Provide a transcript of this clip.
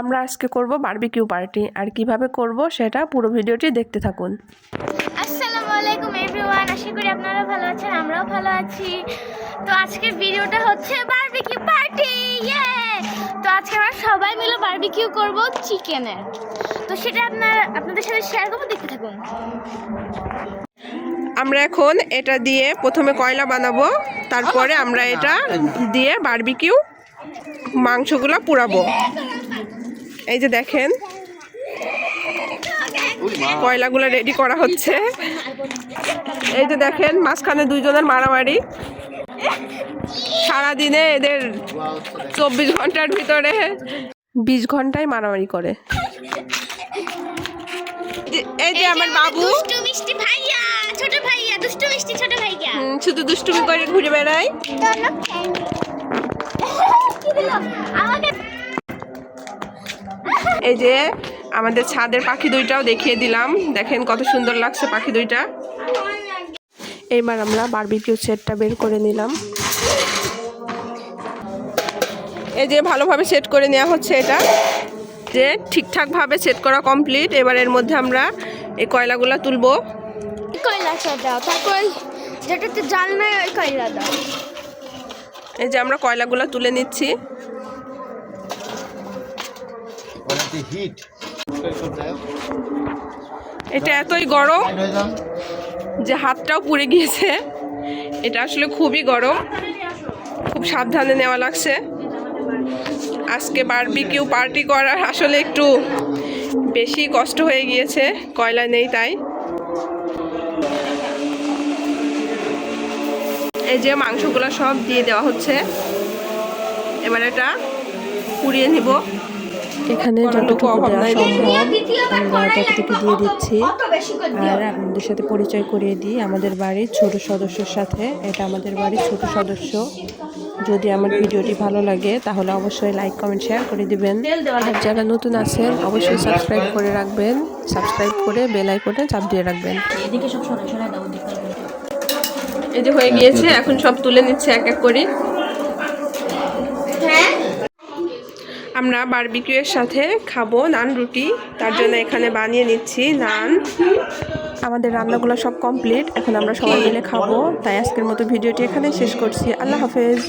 আমরা আজকে করব বারবিকিউ পার্টি, আর কিভাবে করব সেটা পুরো ভিডিওটি দেখতে থাকুন। আসসালামু আলাইকুম এভরিওয়ান, আশা করি আপনারা ভালো আছেন, আমরাও ভালো আছি। তো আজকের ভিডিওটা হচ্ছে বারবিকিউ পার্টি। তো আজকে আমরা সবাই মিলে বারবিকিউ করব চিকেনের। তো সেটা আপনাদের সাথে শেয়ার করব, দেখতে থাকুন। আমরা এখন এটা দিয়ে প্রথমে কয়লা বানাবো, তারপরে আমরা এটা দিয়ে বারবিকিউ মাংসগুলো পুড়াবো। এই যে দেখেন কয়লাগুলো রেডি করা হচ্ছে। এই যে দেখেন মাঝখানে দুইজনের মারামারি। সারাদিনে এদের 24 ঘন্টার ভিতরে 20 ঘন্টায় মারামারি করে। এই যে আমার বাবু দুষ্টু মিষ্টি ভাইয়া, ছোট ভাইয়া, দুষ্টু মিষ্টি ছোট ভাইয়া শুধু দুষ্টুমি করে ঘুরে বেড়ায়। এই যে আমাদের ছাদের পাখি দুইটাও দেখিয়ে দিলাম, দেখেন কত সুন্দর লাগছে পাখি দুইটা। এইবার আমরা বারবিকিউ সেটটা বের করে নিলাম। এই যে ভালোভাবে সেট করে নেওয়া হচ্ছে, এটা যে ঠিকঠাকভাবে সেট করা কমপ্লিট। এবার এর মধ্যে আমরা এই কয়লাগুলো তুলবো। কয়লাটা দাও, তারপর যেটাতে জাল নাই ওই কয়লা দাও। এই যে আমরা কয়লাগুলো তুলে নিচ্ছি। এটা এতই গরম যে হাতটাও পুড়ে গিয়েছে। এটা আসলে খুবই গরম, খুব সাবধানে নেওয়া লাগছে। আজকে বারবিকিউ পার্টি করা আসলে একটু বেশি কষ্ট হয়ে গিয়েছে, কয়লা নেই তাই। এই যে মাংসগুলো সব দিয়ে দেওয়া হচ্ছে, এবার এটা পুড়িয়ে নিব। এখানে যতটুকু দেওয়া সম্ভব আমরা ততটুকু দিয়ে দিচ্ছি। আর আপনাদের সাথে পরিচয় করিয়ে দিই আমাদের বাড়ির ছোট সদস্যর সাথে। এটা আমাদের বাড়ির ছোট সদস্য। যদি আমার ভিডিওটি ভালো লাগে তাহলে অবশ্যই লাইক কমেন্ট শেয়ার করে দিবেন। আর যারা নতুন আছেন অবশ্যই সাবস্ক্রাইব করে রাখবেন, সাবস্ক্রাইব করে বেল আইকনে চাপ দিয়ে রাখবেন। এই যে হয়ে গিয়েছে, এখন সব তুলে নিচ্ছে এক এক করে। আমরা বারবিকিউ এর সাথে খাবো নান রুটি, তার জন্য এখানে বানিয়ে নিচ্ছি নান। আমাদের রান্নাগুলো সব কমপ্লিট, এখন আমরা সবাই মিলে খাবো। তাই আজকের মতো ভিডিওটি এখানে শেষ করছি। আল্লাহ হাফেজ।